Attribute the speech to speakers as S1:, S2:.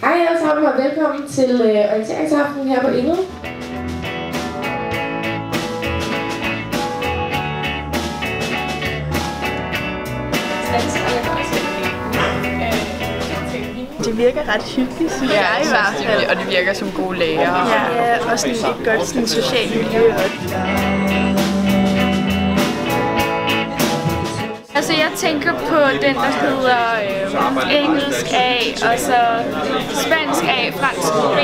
S1: Hej alle sammen og velkommen til orienteringsaften her på Inget.
S2: Det virker ret hyggeligt, synes jeg i hvert fald.
S3: Og det virker som gode lærere.
S2: Ja, og sådan et godt sådan, socialt miljø.
S4: Altså jeg tænker på den, der hedder engelsk A, og så spansk A, fransk B.